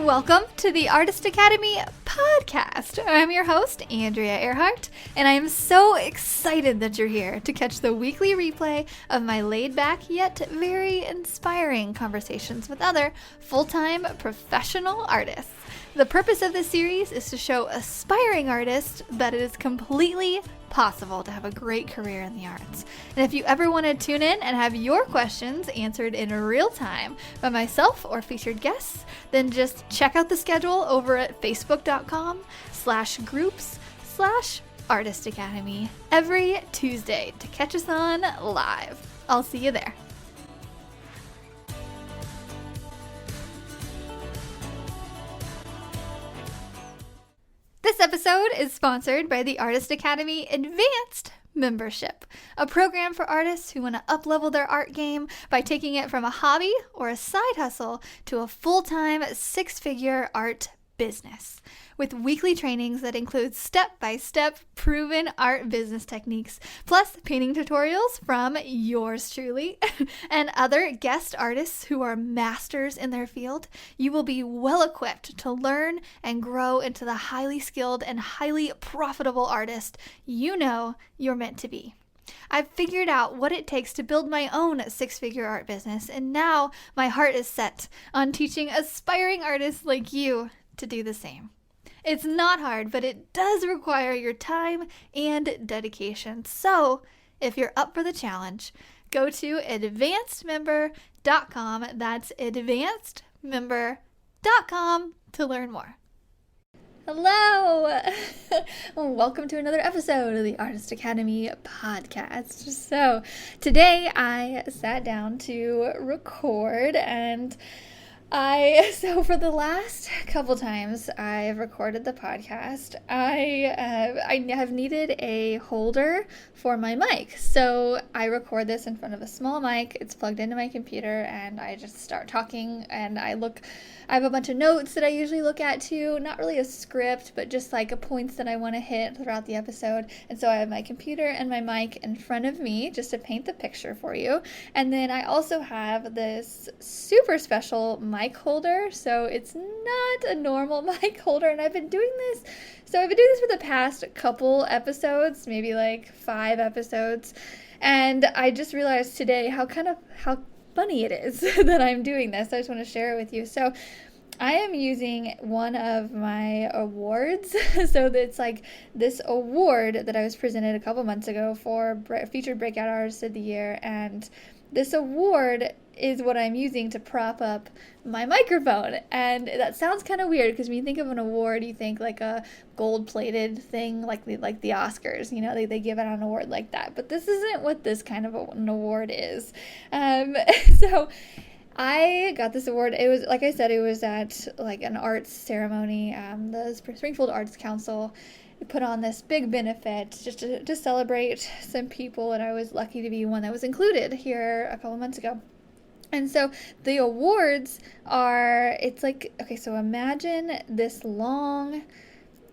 Welcome to the Artist Academy podcast. I'm your host, Andrea Earhart, and I am so excited that you're here to catch the weekly replay of my laid-back yet very inspiring conversations with other full-time professional artists. The purpose of this series is to show aspiring artists that it is completely possible to have a great career in the arts. And if you ever want to tune in and have your questions answered in real time by myself or featured guests, then just check out the schedule over at facebook.com/groups/Artist Academy every Tuesday to catch us on live. I'll see you there. This episode is sponsored by the Artist Academy Advanced Membership, a program for artists who want to up-level their art game by taking it from a hobby or a side hustle to a full-time six-figure art business. With weekly trainings that include step-by-step proven art business techniques, plus painting tutorials from yours truly and other guest artists who are masters in their field, you will be well equipped to learn and grow into the highly skilled and highly profitable artist you know you're meant to be. I've figured out what it takes to build my own six-figure art business, and now my heart is set on teaching aspiring artists like you to do the same. It's not hard, but it does require your time and dedication. So if you're up for the challenge, go to advancedmember.com. That's advancedmember.com to learn more. Hello! Welcome to another episode of the Artist Academy podcast. So today I sat down to record, and so for the last couple times I've recorded the podcast, I have needed a holder for my mic. So I record this in front of a small mic. It's plugged into my computer, and I just start talking, and I have a bunch of notes that I usually look at too. Not really a script, but just like points that I want to hit throughout the episode. And so I have my computer and my mic in front of me just to paint the picture for you. And then I also have this super special mic holder. So it's not a normal mic holder, and I've been doing this for the past couple episodes, maybe like 5 episodes. And I just realized today how funny it is that I'm doing this. I just want to share it with you. So I am using one of my awards. So it's like this award that I was presented a couple months ago for Featured Breakout Artist of the Year. And this award is what I'm using to prop up my microphone. And that sounds kind of weird because when you think of an award, you think like a gold-plated thing like the Oscars. You know, they give out an award like that. But this isn't what this kind of an award is. So I got this award. It was, like I said, it was at like an arts ceremony. The Springfield Arts Council put on this big benefit just to celebrate some people, and I was lucky to be one that was included here a couple months ago. And so the awards are, it's like, okay, so imagine this long,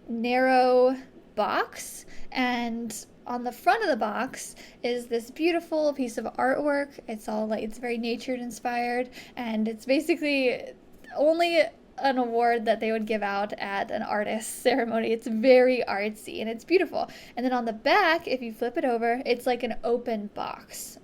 narrow box, and on the front of the box is this beautiful piece of artwork. It's all like, it's very nature inspired, and it's basically only an award that they would give out at an artist ceremony. It's very artsy and it's beautiful. And then on the back, if you flip it over, it's like an open box.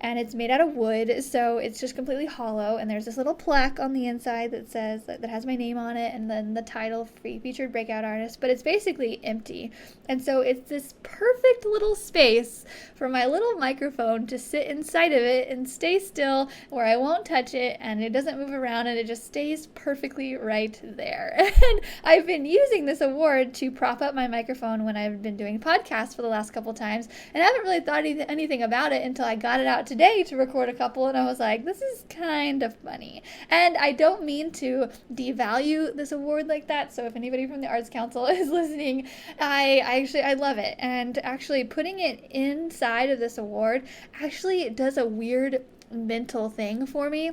And it's made out of wood, so it's just completely hollow, and there's this little plaque on the inside that says, that has my name on it, and then the title, Featured Breakout Artist, but it's basically empty. And so it's this perfect little space for my little microphone to sit inside of it and stay still where I won't touch it, and it doesn't move around, and it just stays perfectly right there. And I've been using this award to prop up my microphone when I've been doing podcasts for the last couple times, and I haven't really thought anything about it until I got it out today to record a couple, and I was like, this is kind of funny. And I don't mean to devalue this award like that, so if anybody from the Arts Council is listening, I love it. And actually putting it inside of this award actually does a weird mental thing for me.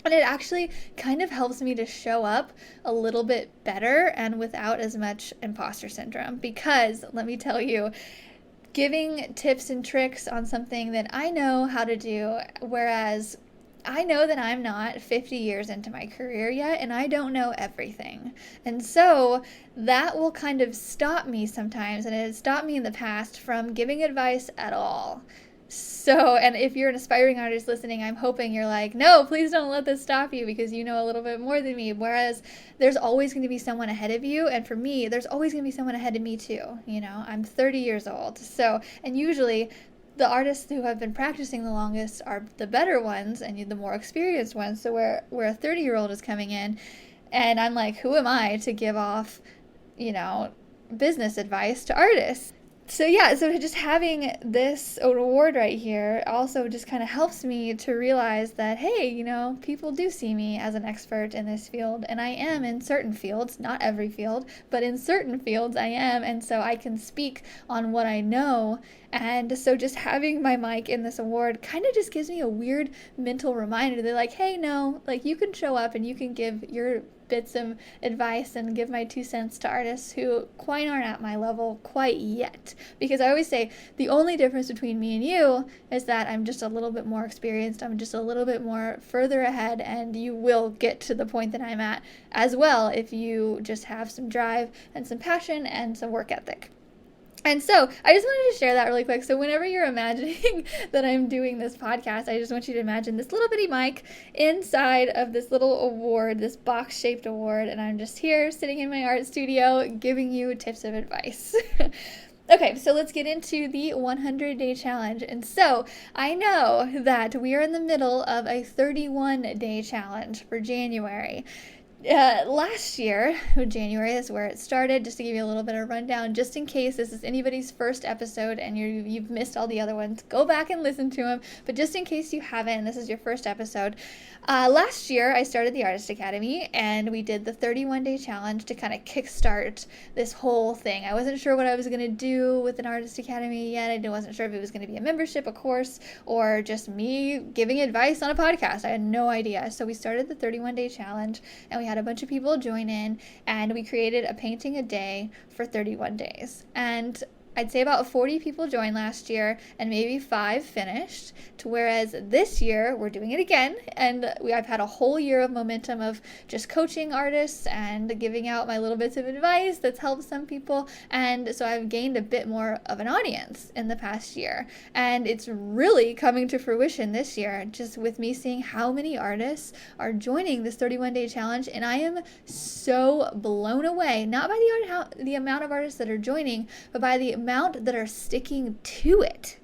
And it actually kind of helps me to show up a little bit better and without as much imposter syndrome. Because, let me tell you, giving tips and tricks on something that I know how to do, whereas I know that I'm not 50 years into my career yet, and I don't know everything. And so that will kind of stop me sometimes, and it has stopped me in the past from giving advice at all. So, and if you're an aspiring artist listening, I'm hoping you're like, no, please don't let this stop you because you know a little bit more than me. Whereas there's always going to be someone ahead of you. And for me, there's always going to be someone ahead of me too. You know, I'm 30 years old. So, and usually the artists who have been practicing the longest are the better ones and the more experienced ones. So where a 30-year-old is coming in and I'm like, who am I to give off, business advice to artists? So yeah, so just having this award right here also just kind of helps me to realize that, hey, people do see me as an expert in this field, and I am in certain fields, not every field, but in certain fields I am, and so I can speak on what I know. And so just having my mic in this award kind of just gives me a weird mental reminder. They're like, hey, no, like you can show up and you can give your bits of advice and give my 2 cents to artists who quite aren't at my level quite yet. Because I always say the only difference between me and you is that I'm just a little bit more experienced, I'm just a little bit more further ahead, and you will get to the point that I'm at as well if you just have some drive and some passion and some work ethic. And so I just wanted to share that really quick. So whenever you're imagining that I'm doing this podcast, I just want you to imagine this little bitty mic inside of this little award, this box-shaped award, and I'm just here sitting in my art studio giving you tips of advice. Okay, so let's get into the 100-day challenge. And so I know that we are in the middle of a 31-day challenge for January. Last year, January is where it started, just to give you a little bit of rundown, just in case this is anybody's first episode and you've missed all the other ones, go back and listen to them, but just in case you haven't and this is your first episode, last year I started the Artist Academy and we did the 31-day challenge to kind of kickstart this whole thing. I wasn't sure what I was going to do with an Artist Academy yet. I wasn't sure if it was going to be a membership, a course, or just me giving advice on a podcast. I had no idea. So we started the 31-day challenge and we had a bunch of people join in and we created a painting a day for 31 days. And I'd say about 40 people joined last year and maybe 5 finished, to whereas this year we're doing it again, and I've had a whole year of momentum of just coaching artists and giving out my little bits of advice that's helped some people, and so I've gained a bit more of an audience in the past year, and it's really coming to fruition this year just with me seeing how many artists are joining this 31-day challenge, and I am so blown away, not by the amount of artists that are joining, but by the amount that are sticking to it.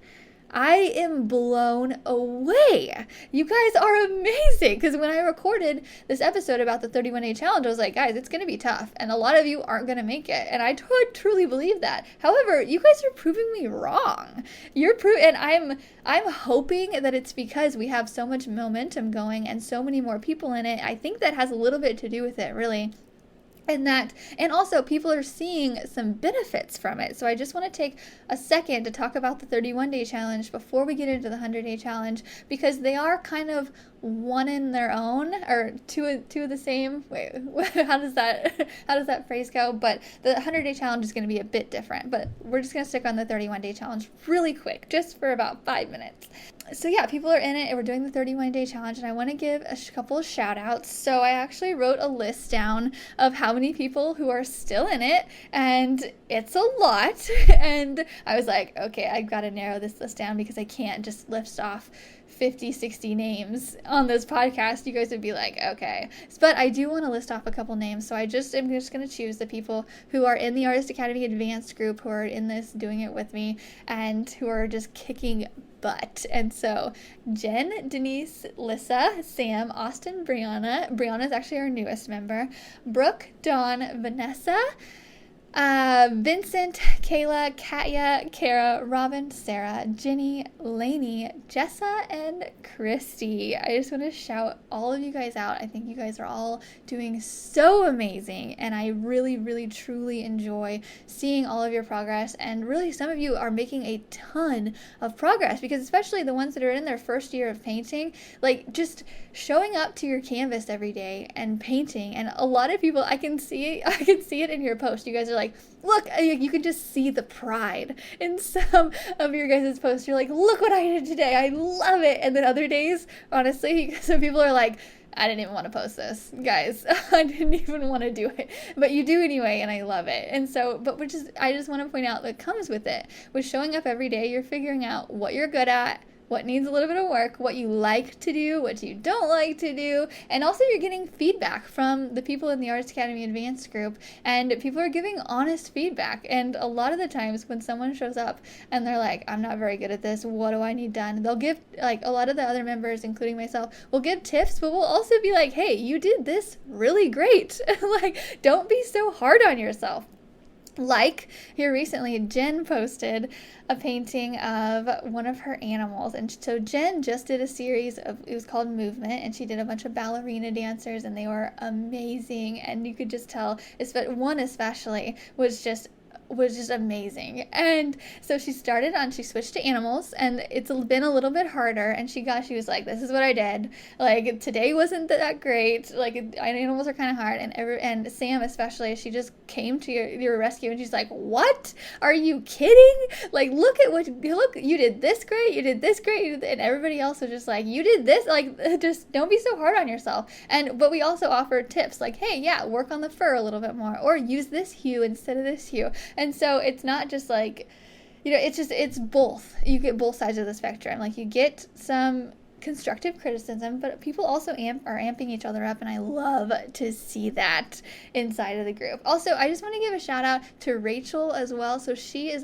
I am blown away. You guys are amazing. Because when I recorded this episode about the 31-day challenge, I was like, guys, it's going to be tough. And a lot of you aren't going to make it. And I truly believe that. However, you guys are proving me wrong. And I'm hoping that it's because we have so much momentum going and so many more people in it. I think that has a little bit to do with it, really. And also people are seeing some benefits from it. So I just want to take a second to talk about the 31-day challenge before we get into the 100-day challenge, because they are kind of one in their own, or two of the same. Wait, how does that phrase go? But the 100-day challenge is going to be a bit different, but we're just going to stick on the 31-day challenge really quick, just for about 5 minutes. So yeah, people are in it and we're doing the 31-day challenge, and I want to give a couple of shout outs. So I actually wrote a list down of how many people who are still in it, and it's a lot. And I was like, okay, I've got to narrow this list down because I can't just list off 50, 60 names on this podcast. You guys would be like, okay. But I do want to list off a couple names. So I'm just going to choose the people who are in the Artist Academy Advanced group, who are in this, doing it with me, and who are just kicking butt. And so Jen, Denise, Lissa, Sam, Austin, Brianna is actually our newest member, Brooke, Dawn, Vanessa, Vincent, Kayla, Katya, Kara, Robin, Sarah, Jenny, Lainey, Jessa, and Christy. I just want to shout all of you guys out. I think you guys are all doing so amazing, and I really, really, truly enjoy seeing all of your progress, and really some of you are making a ton of progress, because especially the ones that are in their first year of painting, like just showing up to your canvas every day and painting, and a lot of people, I can see it in your post. You guys are like, like, look, you can just see the pride in some of your guys' posts. You're like, look what I did today. I love it. And then other days, honestly, some people are like, I didn't even want to post this, guys. I didn't even want to do it, but you do anyway, and I love it. And so, but I just want to point out that comes with it. With showing up every day, you're figuring out what you're good at, what needs a little bit of work, what you like to do, what you don't like to do, and also you're getting feedback from the people in the Artist Academy Advanced group, and people are giving honest feedback. And a lot of the times when someone shows up and they're like, I'm not very good at this, what do I need done? They'll give, like, a lot of the other members, including myself, will give tips, but we'll also be like, hey, you did this really great. Like, don't be so hard on yourself. Like, here recently, Jen posted a painting of one of her animals. And so Jen just did a series of, it was called Movement, and she did a bunch of ballerina dancers, and they were amazing. And you could just tell, one especially was just amazing. And so she switched to animals, and it's been a little bit harder, and she was like, this is what I did, like, today wasn't that great, like, animals are kind of hard. And Sam especially, she just came to your rescue, and she's like, what, are you kidding, like, look, you did this great, you did this great, and everybody else was just like, you did this, like, just don't be so hard on yourself. But we also offered tips like, hey, yeah, work on the fur a little bit more, or use this hue instead of this hue. And so it's not just like, it's both. You get both sides of the spectrum. Like, you get some constructive criticism, but people also are amping each other up, and I love to see that inside of the group. Also, I just want to give a shout out to Rachel as well. So she's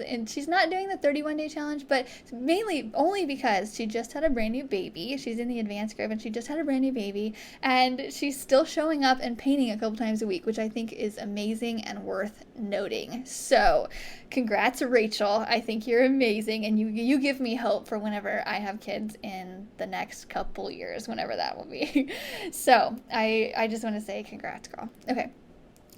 not doing the 31-day challenge, but mainly only because she just had a brand new baby. She's in the advanced group, and she just had a brand new baby, and she's still showing up and painting a couple times a week, which I think is amazing and worth noting. So congrats, Rachel. I think you're amazing, and you give me hope for whenever I have kids in the next couple years, whenever that will be. So I just want to say congrats, girl. Okay.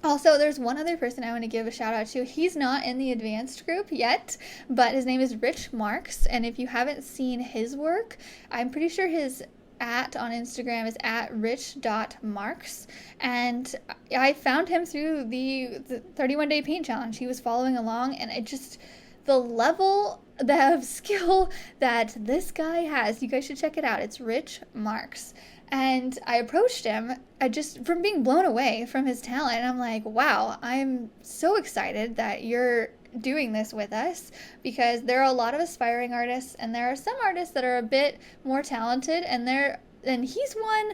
Also, there's one other person I want to give a shout out to. He's not in the advanced group yet, but his name is Rich Marks. And if you haven't seen his work, I'm pretty sure his on Instagram is @rich.marks, and I found him through the 31-day paint challenge. He was following along, and the level of skill that this guy has, you guys should check it out. It's Rich Marks. And I approached him from being blown away from his talent. And I'm like, wow, I'm so excited that you're doing this with us, because there are a lot of aspiring artists, and there are some artists that are a bit more talented, and he's one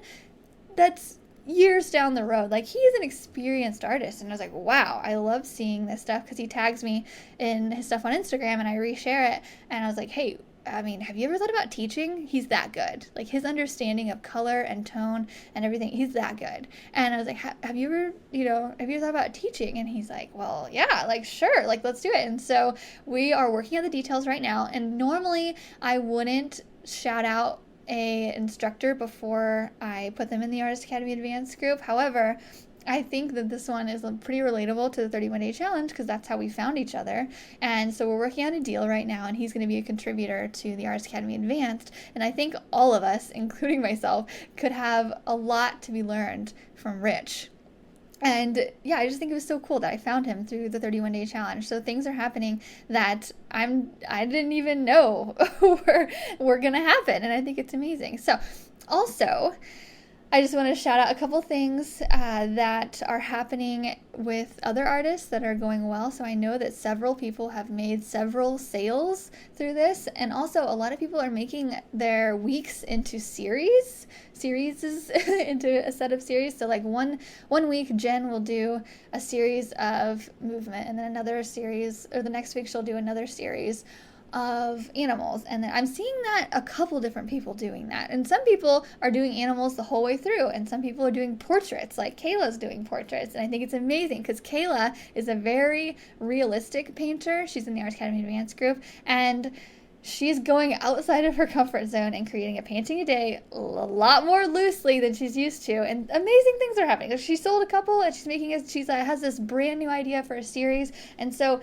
that's years down the road. Like, he's an experienced artist, and I was like, wow, I love seeing this stuff, because he tags me in his stuff on Instagram, and I reshare it, and I was like, hey, I mean, have you ever thought about teaching? He's that good. Like, his understanding of color and tone and everything, he's that good. And I was like, have you ever thought about teaching? And he's like, well, yeah, like, sure, like, let's do it. And so we are working on the details right now. And normally I wouldn't shout out a instructor before I put them in the Artist Academy Advanced group. However, I think that this one is pretty relatable to the 31-day challenge, because that's how we found each other. And so we're working on a deal right now, and he's going to be a contributor to the Artist Academy Advanced. And I think all of us, including myself, could have a lot to be learned from Rich. And yeah, I just think it was so cool that I found him through the 31-day challenge. So things are happening that I didn't even know were going to happen. And I think it's amazing. So also, I just want to shout out a couple things that are happening with other artists that are going well. So I know that several people have made several sales through this. And also a lot of people are making their weeks into series into a set of series. So like one week, Jen will do a series of movement, and then another series, or the next week she'll do another series of animals. And then I'm seeing that a couple different people doing that, and some people are doing animals the whole way through, and some people are doing portraits, like Kayla's doing portraits. And I think it's amazing, because Kayla is a very realistic painter. She's in the Art Academy Advanced group, and she's going outside of her comfort zone and creating a painting a day a lot more loosely than she's used to, and amazing things are happening. She sold a couple, and she has this brand new idea for a series. And so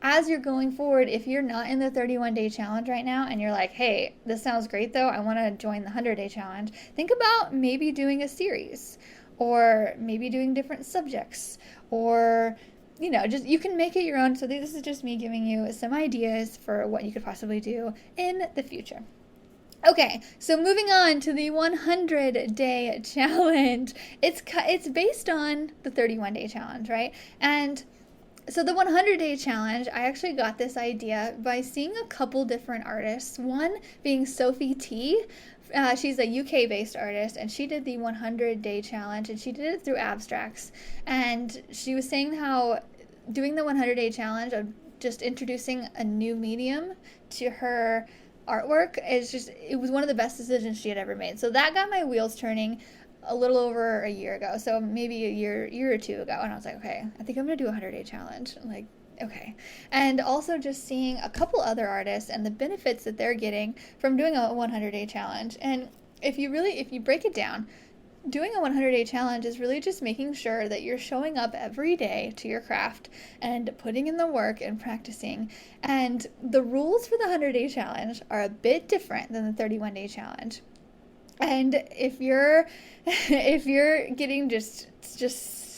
as you're going forward, if you're not in the 31-day challenge right now, and you're like, hey, this sounds great though, I want to join the 100-day challenge, think about maybe doing a series, or maybe doing different subjects, or just you can make it your own. So this is just me giving you some ideas for what you could possibly do in the future. Okay, so moving on to the 100-day challenge. It's based on the 31-day challenge, right? And so the 100-day challenge, I actually got this idea by seeing a couple different artists. One being Sophie T. She's a UK-based artist, and she did the 100-day challenge, and she did it through abstracts. And she was saying how doing the 100-day challenge of just introducing a new medium to her artwork it was one of the best decisions she had ever made. So that got my wheels turning a little over a year ago. So maybe a year or two ago. And I was like, okay, I think I'm going to do a 100-day challenge. I'm like, okay. And also just seeing a couple other artists and the benefits that they're getting from doing a 100-day challenge. And if you break it down, doing a 100-day challenge is really just making sure that you're showing up every day to your craft and putting in the work and practicing. And the rules for the 100-day challenge are a bit different than the 31-day challenge. And if you're getting just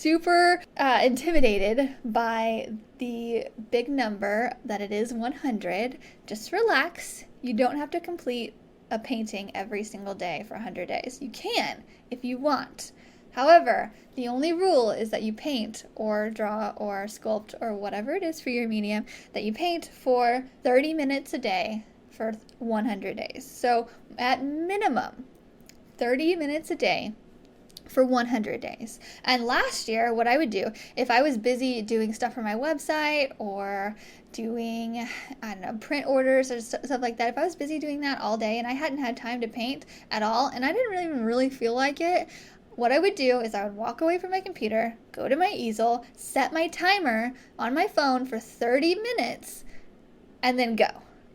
super intimidated by the big number that it is 100, just relax. You don't have to complete a painting every single day for 100 days. You can if you want. However, the only rule is that you paint or draw or sculpt or whatever it is for your medium, that you paint for 30 minutes a day for 100 days. So at minimum, 30 minutes a day for 100 days. And last year, what I would do, if I was busy doing stuff for my website or doing, print orders or stuff like that, if I was busy doing that all day and I hadn't had time to paint at all, and I didn't even really feel like it, what I would do is I would walk away from my computer, go to my easel, set my timer on my phone for 30 minutes, and then go.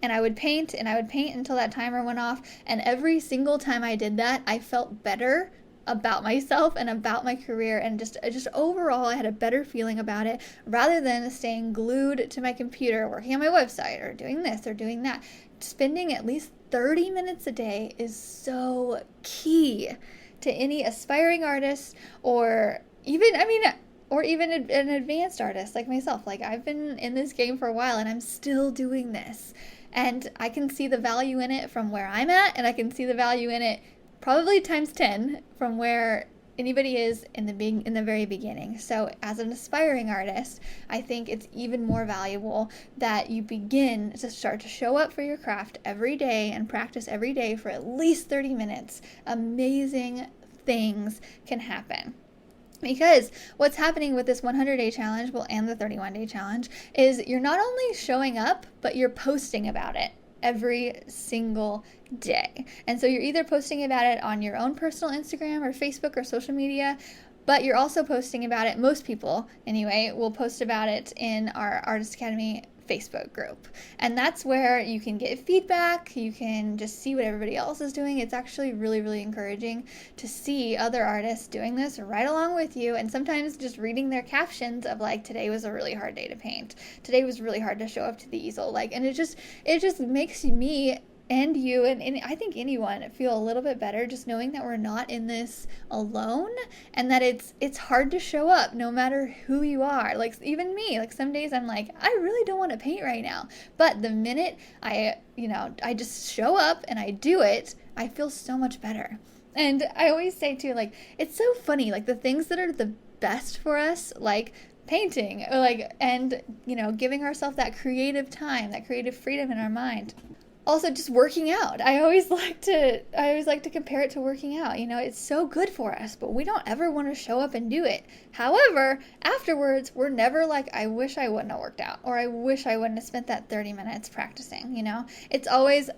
And I would paint until that timer went off. And every single time I did that, I felt better about myself and about my career, and just overall I had a better feeling about it, rather than staying glued to my computer working on my website or doing this or doing that. Spending at least 30 minutes a day is so key to any aspiring artist, or even an advanced artist like myself. Like, I've been in this game for a while and I'm still doing this, and I can see the value in it from where I'm at, and I can see the value in it probably times 10 from where anybody is in the very beginning. So as an aspiring artist, I think it's even more valuable that you begin to start to show up for your craft every day and practice every day for at least 30 minutes. Amazing things can happen. Because what's happening with this 100-day challenge, and the 31-day challenge, is you're not only showing up, but you're posting about it every single day. And so you're either posting about it on your own personal Instagram or Facebook or social media, but you're also posting about it, most people anyway, will post about it in our Artist Academy Facebook group. And that's where you can get feedback, you can just see what everybody else is doing. It's actually really, really encouraging to see other artists doing this right along with you, and sometimes just reading their captions of like, today was a really hard day to paint, today was really hard to show up to the easel, and it just makes me and you and I think anyone feel a little bit better, just knowing that we're not in this alone, and that it's hard to show up no matter who you are. Like, even me, like, some days I'm like, I really don't want to paint right now, but the minute I just show up and I do it, I feel so much better. And I always say too, like, it's so funny, like, the things that are the best for us, like painting, or and giving ourselves that creative time, that creative freedom in our mind. Also, just working out. I always like to compare it to working out. It's so good for us, but we don't ever want to show up and do it. However, afterwards, we're never like, I wish I wouldn't have worked out, or I wish I wouldn't have spent that 30 minutes practicing, It's always,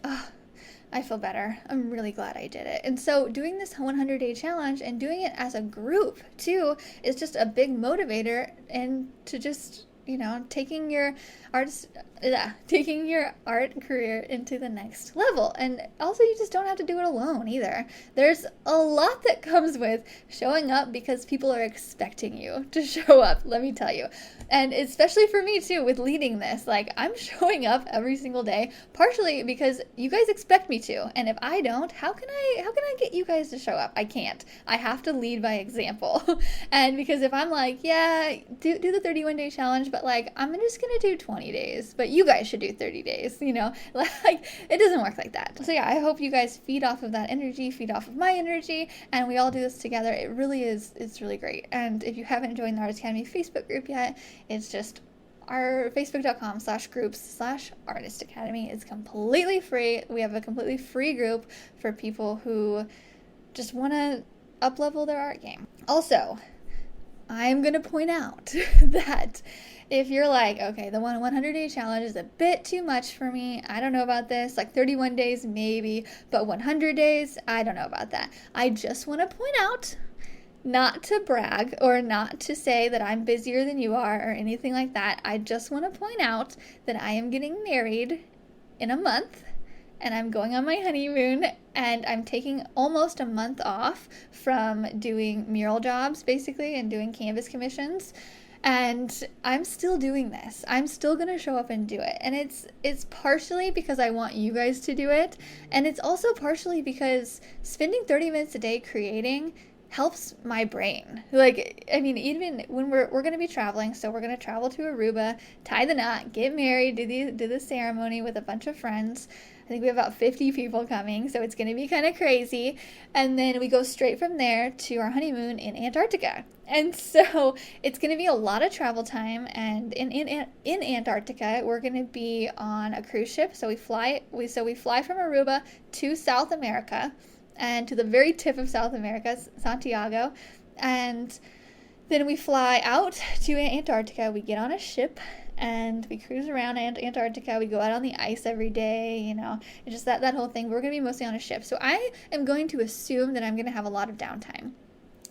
I feel better. I'm really glad I did it. And so doing this 100-day challenge and doing it as a group too is just a big motivator, and to just taking your taking your art career into the next level. And also, you just don't have to do it alone either. There's a lot that comes with showing up because people are expecting you to show up, let me tell you. And especially for me too, with leading this, like, I'm showing up every single day, partially because you guys expect me to. And if I don't, how can I get you guys to show up? I can't. I have to lead by example. And because if I'm like, yeah, do the 31-day challenge, but like, I'm just gonna do 20 days, but you guys should do 30 days, like, it doesn't work like that. So yeah, I hope you guys feed off of that energy, feed off of my energy, and we all do this together. It really is, it's really great. And if you haven't joined the Artist Academy Facebook group yet, it's just our facebook.com/groups/Artist Academy. Is completely free. We have a completely free group for people who just want to up-level their art game. Also, I'm going to point out that if you're like, okay, the 100-day challenge is a bit too much for me, I don't know about this, like 31 days maybe, but 100 days, I don't know about that. I just want to point out, not to brag or not to say that I'm busier than you are or anything like that. I just want to point out that I am getting married in a month, and I'm going on my honeymoon, and I'm taking almost a month off from doing mural jobs, basically, and doing canvas commissions. And I'm still doing this. I'm still going to show up and do it. And it's partially because I want you guys to do it. And it's also partially because spending 30 minutes a day creating helps my brain. Like, I mean, even when we're going to be traveling, so we're going to travel to Aruba, tie the knot, get married, do the ceremony with a bunch of friends. I think we have about 50 people coming, so it's going to be kind of crazy. And then we go straight from there to our honeymoon in Antarctica. And so it's going to be a lot of travel time. And in Antarctica, we're going to be on a cruise ship. So we fly from Aruba to South America, and to the very tip of South America, Santiago. And then we fly out to Antarctica. We get on a ship and we cruise around Antarctica. We go out on the ice every day, it's just that whole thing. We're going to be mostly on a ship. So I am going to assume that I'm going to have a lot of downtime.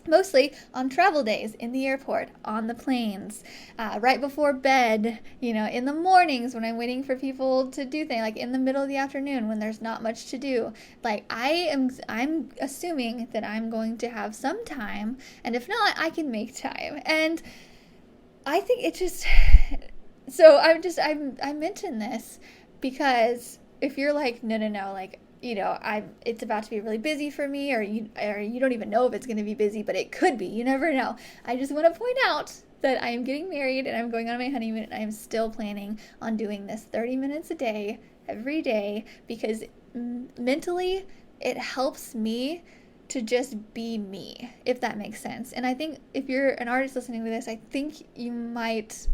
Mostly on travel days, in the airport, on the planes, right before bed, in the mornings when I'm waiting for people to do things, like in the middle of the afternoon when there's not much to do. Like, I'm assuming that I'm going to have some time, and if not, I can make time. And I think it just, so I mentioned this because if you're like, no, like, it's about to be really busy for me, or you don't even know if it's going to be busy, but it could be. You never know. I just want to point out that I am getting married and I'm going on my honeymoon, and I am still planning on doing this 30 minutes a day, every day, because mentally it helps me to just be me, if that makes sense. And I think if you're an artist listening to this, I think you might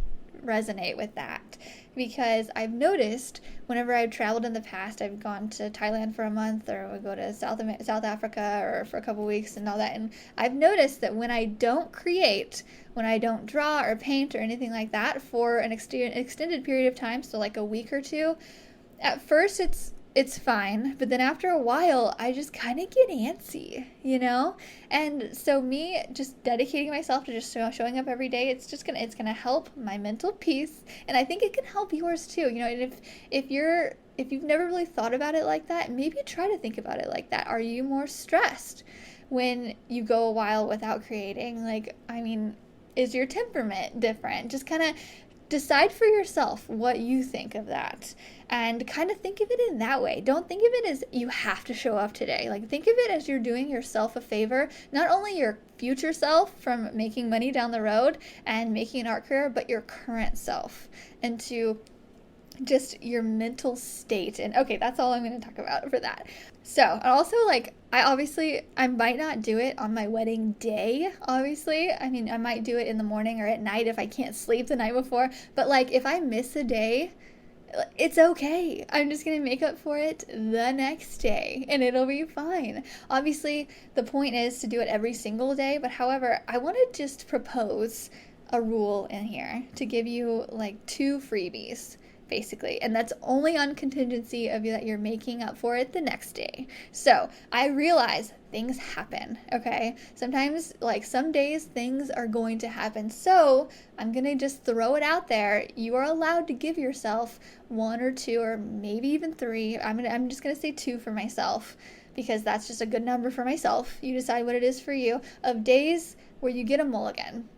resonate with that, because I've noticed whenever I've traveled in the past, I've gone to Thailand for a month, or we go to South Africa or for a couple weeks and all that, and I've noticed that when I don't create, when I don't draw or paint or anything like that for an extended period of time, so like a week or two, at first it's fine, but then after a while, I just kind of get antsy, And so me just dedicating myself to just showing up every day, it's gonna help my mental peace, and I think it can help yours too. And if you've never really thought about it like that, maybe try to think about it like that. Are you more stressed when you go a while without creating? Like, I mean, is your temperament different? Just kind of decide for yourself what you think of that, and kind of think of it in that way. Don't think of it as you have to show up today. Like, think of it as you're doing yourself a favor, not only your future self from making money down the road and making an art career, but your current self, and to just your mental state. And okay, that's all I'm going to talk about for that. So, and also, like, I might not do it on my wedding day, obviously. I mean, I might do it in the morning or at night if I can't sleep the night before. But, like, if I miss a day, it's okay. I'm just going to make up for it the next day, and it'll be fine. Obviously, the point is to do it every single day. But however, I want to just propose a rule in here to give you, like, 2 freebies. basically. And that's only on contingency of that you're making up for it the next day. So I realize things happen, okay? Sometimes, like some days, things are going to happen. So I'm going to just throw it out there. You are allowed to give yourself 1 or 2 or maybe even 3. I'm just going to say 2 for myself, because that's just a good number for myself. You decide what it is for you, of days where you get a mulligan.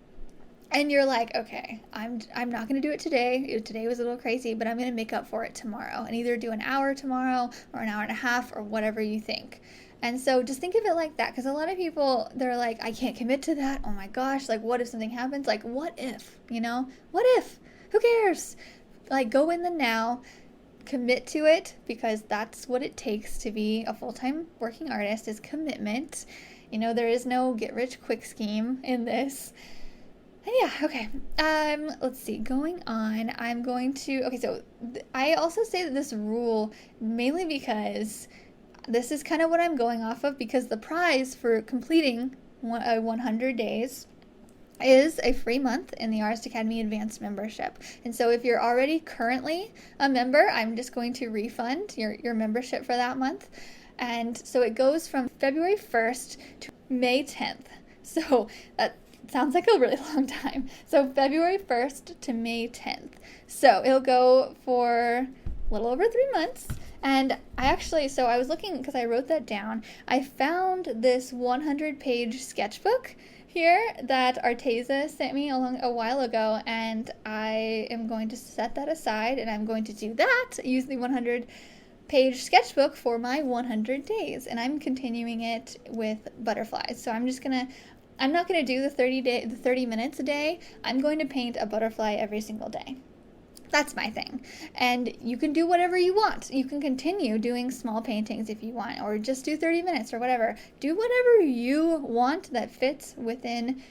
And you're like, okay, I'm not going to do it today. Today was a little crazy, but I'm going to make up for it tomorrow and either do an hour tomorrow or an hour and a half or whatever you think. And so just think of it like that, because a lot of people, they're like, I can't commit to that. Oh my gosh, like what if something happens? Like what if, what if? Who cares? Like go in the now, commit to it, because that's what it takes to be a full-time working artist, is commitment. There is no get rich quick scheme in this. And yeah, okay. Let's see. Going on, so I also say that this rule mainly because this is kind of what I'm going off of, because the prize for completing 100 days is a free month in the Artist Academy Advanced membership. And so if you're already currently a member, I'm just going to refund your membership for that month. And so it goes from February 1st to May 10th. So that sounds like a really long time. So February 1st to May 10th. So it'll go for a little over 3 months. And I was looking, because I wrote that down, I found this 100-page sketchbook here that Arteza sent me a while ago, and I am going to set that aside, and I'm going to do that, use the 100-page sketchbook for my 100 days, and I'm continuing it with butterflies. So I'm not going to do the 30 minutes a day. I'm going to paint a butterfly every single day. That's my thing. And you can do whatever you want. You can continue doing small paintings if you want, or just do 30 minutes or whatever. Do whatever you want that fits within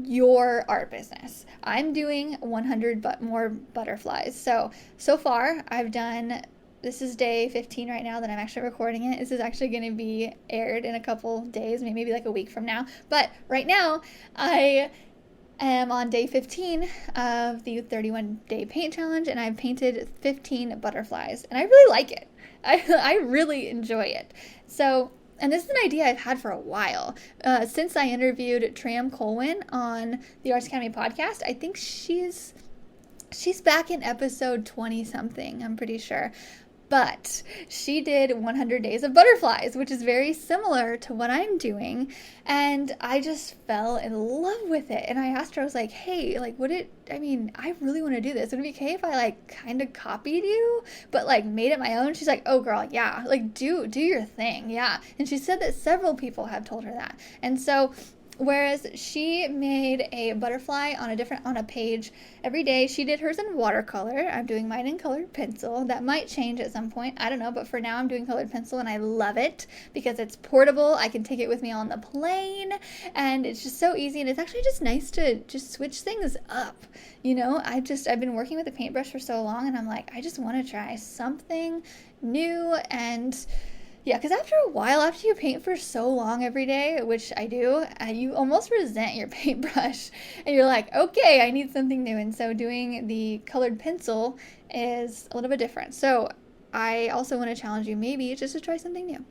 your art business. I'm doing 100 but more butterflies. So far I've done, this is day 15 right now that I'm actually recording it. This is actually going to be aired in a couple days, maybe like a week from now. But right now I am on day 15 of the 31-day paint challenge, and I've painted 15 butterflies, and I really like it. I really enjoy it. So, and this is an idea I've had for a while. Since I interviewed Tram Colwyn on the Arts Academy podcast, I think she's back in episode 20-something, I'm pretty sure. But she did 100 days of butterflies, which is very similar to what I'm doing. And I just fell in love with it. And I asked her, I was like, hey, like, I really want to do this. Would it be okay if I like kind of copied you, but like made it my own? She's like, oh girl, yeah, like do your thing. Yeah. And she said that several people have told her that. And so, whereas she made a butterfly on a page every day, she did hers in watercolor. I'm doing mine in colored pencil. That might change at some point. I don't know, but for now I'm doing colored pencil, and I love it because it's portable. I can take it with me on the plane, and it's just so easy, and it's actually just nice to just switch things up. I've been working with a paintbrush for so long, and I'm like, I just want to try something new. And yeah, because after a while, after you paint for so long every day, which I do, you almost resent your paintbrush. And you're like, okay, I need something new. And so doing the colored pencil is a little bit different. So I also want to challenge you maybe just to try something new.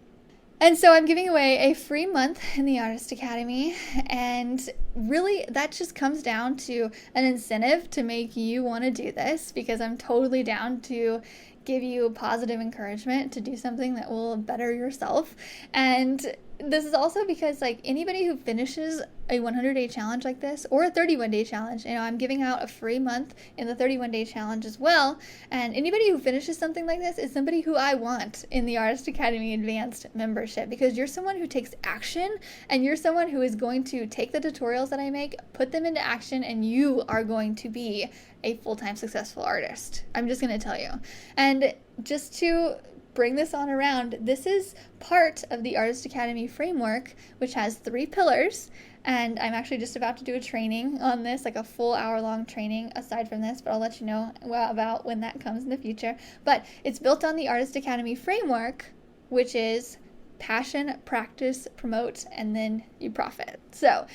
And so I'm giving away a free month in the Artist Academy. And really, that just comes down to an incentive to make you want to do this, because I'm totally down to give you positive encouragement to do something that will better yourself. And this is also because, like, anybody who finishes a 100-day challenge like this, or a 31-day challenge, I'm giving out a free month in the 31-day challenge as well. And anybody who finishes something like this is somebody who I want in the Artist Academy Advanced membership, because you're someone who takes action, and you're someone who is going to take the tutorials that I make, put them into action, and you are going to be a full-time successful artist. I'm just going to tell you. And just to bring this on around, this is part of the Artist Academy framework, which has 3 pillars. And I'm actually just about to do a training on this, like a full hour-long training aside from this, but I'll let you know about when that comes in the future. But it's built on the Artist Academy framework, which is passion, practice, promote, and then you profit. So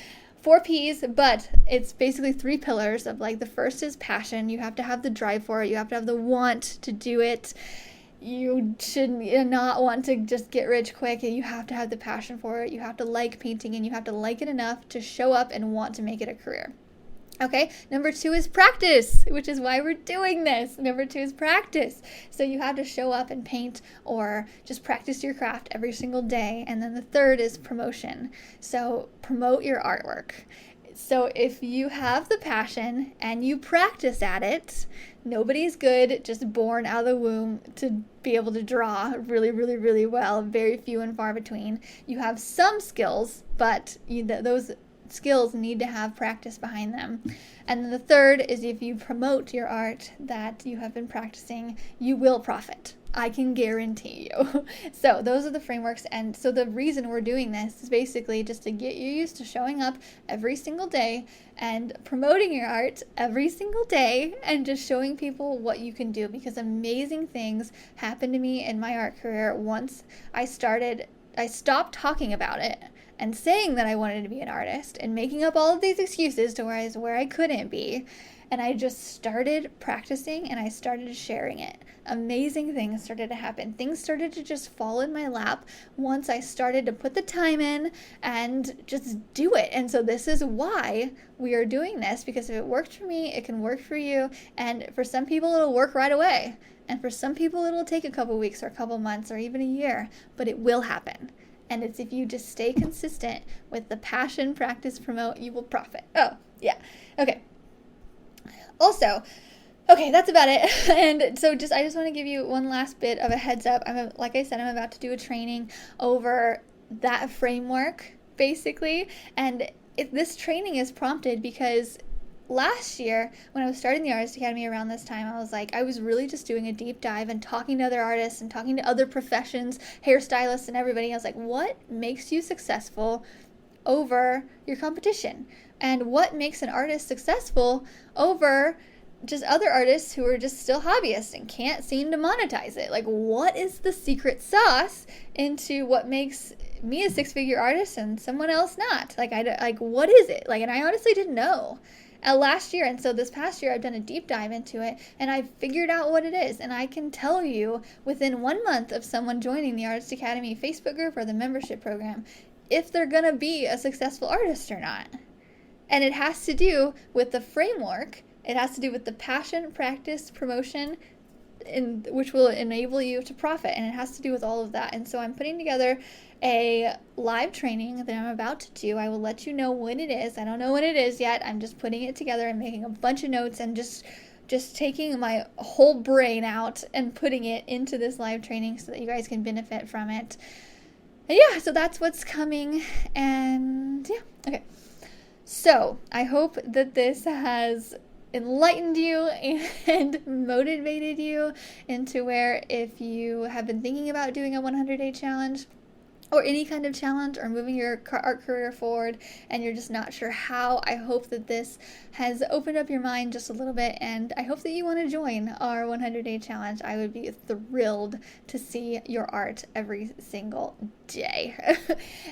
4 P's, but it's basically 3 pillars of like, the first is passion. You have to have the drive for it. You have to have the want to do it. You should not want to just get rich quick. You have to have the passion for it. You have to like painting, and you have to like it enough to show up and want to make it a career. Okay, number 2 is practice, which is why we're doing this. Number 2 is practice. So you have to show up and paint or just practice your craft every single day. And then the third is promotion. So promote your artwork. So if you have the passion and you practice at it, nobody's good, just born out of the womb to be able to draw really, really, really well. Very few and far between. You have some skills, but those skills need to have practice behind them. And then the third is, if you promote your art that you have been practicing, you will profit. I can guarantee you. So those are the frameworks. And so the reason we're doing this is basically just to get you used to showing up every single day and promoting your art every single day and just showing people what you can do, because amazing things happened to me in my art career once I stopped talking about it and saying that I wanted to be an artist and making up all of these excuses to where I couldn't be. And I just started practicing and I started sharing it. Amazing things started to happen. Things started to just fall in my lap once I started to put the time in and just do it. And so this is why we are doing this, because if it worked for me, it can work for you. And for some people, it'll work right away. And for some people, it'll take a couple weeks or a couple months or even a year, but it will happen. And it's if you just stay consistent with the passion, practice, promote, you will profit. Oh, yeah. Okay. Also, okay, that's about it. And so I just want to give you one last bit of a heads up. Like I said, I'm about to do a training over that framework, basically. And this training is prompted because last year, when I was starting the Artist Academy around this time, I was really just doing a deep dive and talking to other artists and talking to other professions, hairstylists and everybody. I was like, what makes you successful over your competition? And what makes an artist successful over just other artists who are just still hobbyists and can't seem to monetize it? Like, what is the secret sauce into what makes me a 6-figure artist and someone else not? What is it? And I honestly didn't know. Last year, and so this past year, I've done a deep dive into it, and I've figured out what it is. And I can tell you within 1 month of someone joining the Artist Academy Facebook group or the membership program if they're going to be a successful artist or not. And it has to do with the framework. It has to do with the passion, practice, promotion, which will enable you to profit. And it has to do with all of that. And so I'm putting together a live training that I'm about to do. I will let you know when it is. I don't know when it is yet. I'm just putting it together and making a bunch of notes and just taking my whole brain out and putting it into this live training so that you guys can benefit from it. And yeah, so that's what's coming. And yeah, okay. So I hope that this has enlightened you and motivated you into where, if you have been thinking about doing a 100-day challenge or any kind of challenge or moving your art career forward and you're just not sure how, I hope that this has opened up your mind just a little bit, and I hope that you want to join our 100-day challenge. I would be thrilled to see your art every single day.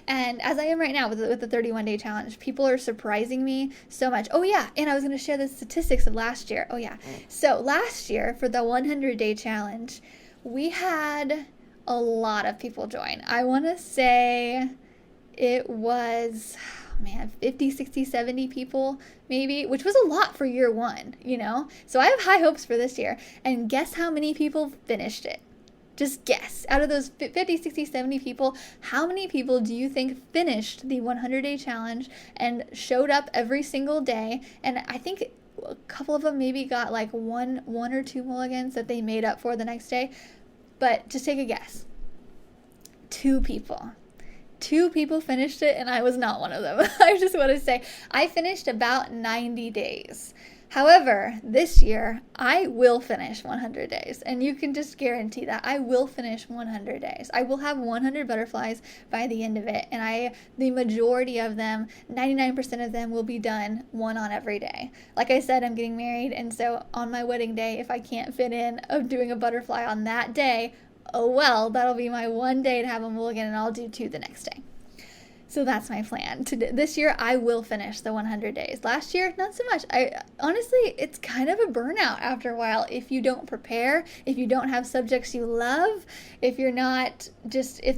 And as I am right now with the 31-day challenge, people are surprising me so much. Oh yeah, and I was going to share the statistics of last year. Oh yeah. So last year for the 100-day challenge, we had a lot of people join. I want to say it was, 50, 60, 70 people maybe, which was a lot for year one, So I have high hopes for this year. And guess how many people finished it? Just guess. Out of those 50, 60, 70 people, how many people do you think finished the 100-day challenge and showed up every single day? And I think a couple of them maybe got like one or two mulligans that they made up for the next day. But just take a guess. 2 people. 2 people finished it, and I was not one of them. I just want to say I finished about 90 days. However, this year, I will finish 100 days, and you can just guarantee that. I will finish 100 days. I will have 100 butterflies by the end of it, and the majority of them, 99% of them, will be done one on every day. Like I said, I'm getting married, and so on my wedding day, if I can't fit in of doing a butterfly on that day, oh well, that'll be my one day to have a mulligan, and I'll do 2 the next day. So that's my plan. This year, I will finish the 100 days. Last year, not so much. Honestly, it's kind of a burnout after a while if you don't prepare, if you don't have subjects you love, if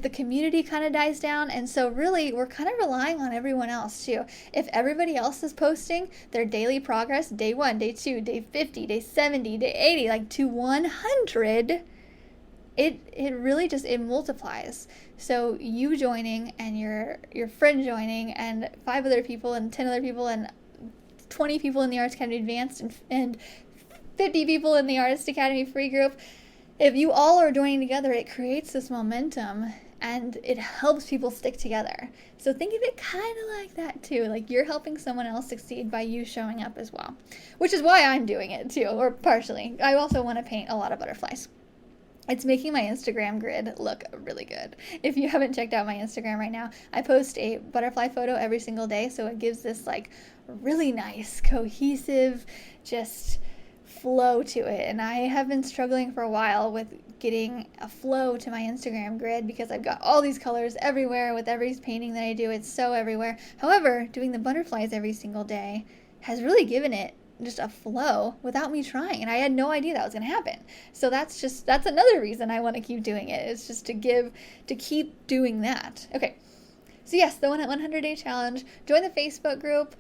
the community kind of dies down. And so really, we're kind of relying on everyone else too. If everybody else is posting their daily progress, day 1, day 2, day 50, day 70, day 80, like to 100, it really just, it multiplies. So you joining and your friend joining and 5 other people and 10 other people and 20 people in the Artist Academy Advanced and 50 people in the Artist Academy Free group, if you all are joining together, it creates this momentum and it helps people stick together. So think of it kind of like that too. Like you're helping someone else succeed by you showing up as well, which is why I'm doing it too, or partially. I also want to paint a lot of butterflies. It's making my Instagram grid look really good. If you haven't checked out my Instagram right now, I post a butterfly photo every single day, so it gives this like really nice, cohesive, just flow to it. And I have been struggling for a while with getting a flow to my Instagram grid because I've got all these colors everywhere with every painting that I do. It's so everywhere. However, doing the butterflies every single day has really given it just a flow without me trying, and I had no idea that was going to happen. So that's another reason I want to keep doing it, is just to keep doing that. Okay, so yes, the 100-day challenge. Join the Facebook group,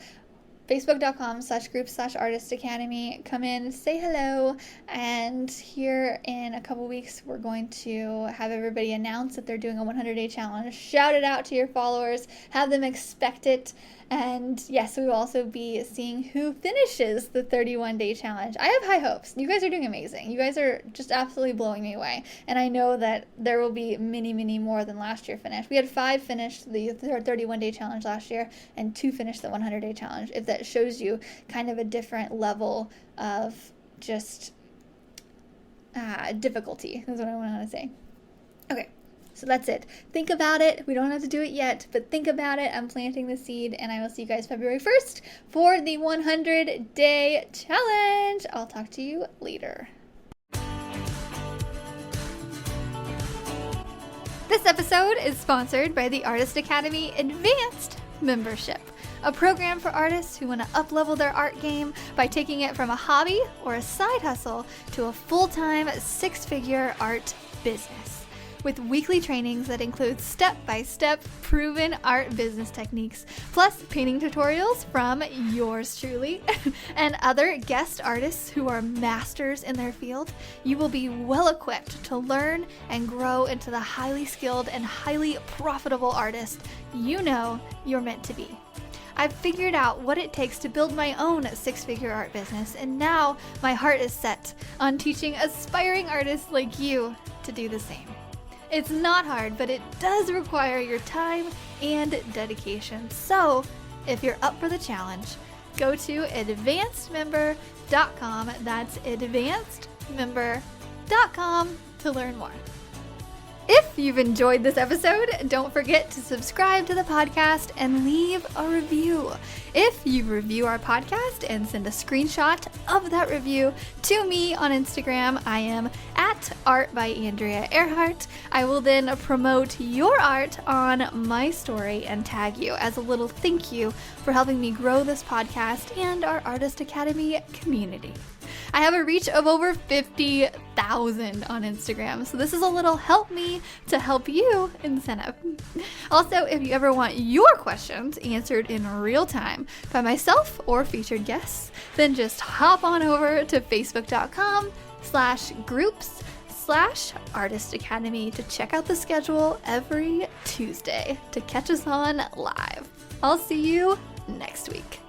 facebook.com/group/Artist Academy. Come in, say hello, and here in a couple weeks we're going to have everybody announce that they're doing a 100-day challenge. Shout it out to your followers, have them expect it, and yes, we will also be seeing who finishes the 31-day challenge. I have high hopes. You guys are doing amazing. You guys are just absolutely blowing me away, and I know that there will be many, many more than last year finished. We had 5 finish the 31-day challenge last year, and 2 finished the 100-day challenge. If that shows you kind of a different level of just difficulty, is what I want to say. Okay. So that's it. Think about it. We don't have to do it yet, but think about it. I'm planting the seed, and I will see you guys February 1st for the 100-day challenge. I'll talk to you later. This episode is sponsored by the Artist Academy Advanced Membership, a program for artists who want to up-level their art game by taking it from a hobby or a side hustle to a full-time 6-figure art business. With weekly trainings that include step-by-step proven art business techniques, plus painting tutorials from yours truly and other guest artists who are masters in their field, you will be well equipped to learn and grow into the highly skilled and highly profitable artist you know you're meant to be. I've figured out what it takes to build my own 6-figure art business, and now my heart is set on teaching aspiring artists like you to do the same. It's not hard, but it does require your time and dedication. So, if you're up for the challenge, go to advancedmember.com. That's advancedmember.com to learn more. If you've enjoyed this episode, don't forget to subscribe to the podcast and leave a review. If you review our podcast and send a screenshot of that review to me on Instagram, I am at Art by Andrea Earhart. I will then promote your art on my story and tag you as a little thank you for helping me grow this podcast and our Artist Academy community. I have a reach of over 50,000 on Instagram, so this is a little help me to help you incentive. Also, if you ever want your questions answered in real time by myself or featured guests, then just hop on over to facebook.com/groups/Artist Academy to check out the schedule every Tuesday to catch us on live. I'll see you next week.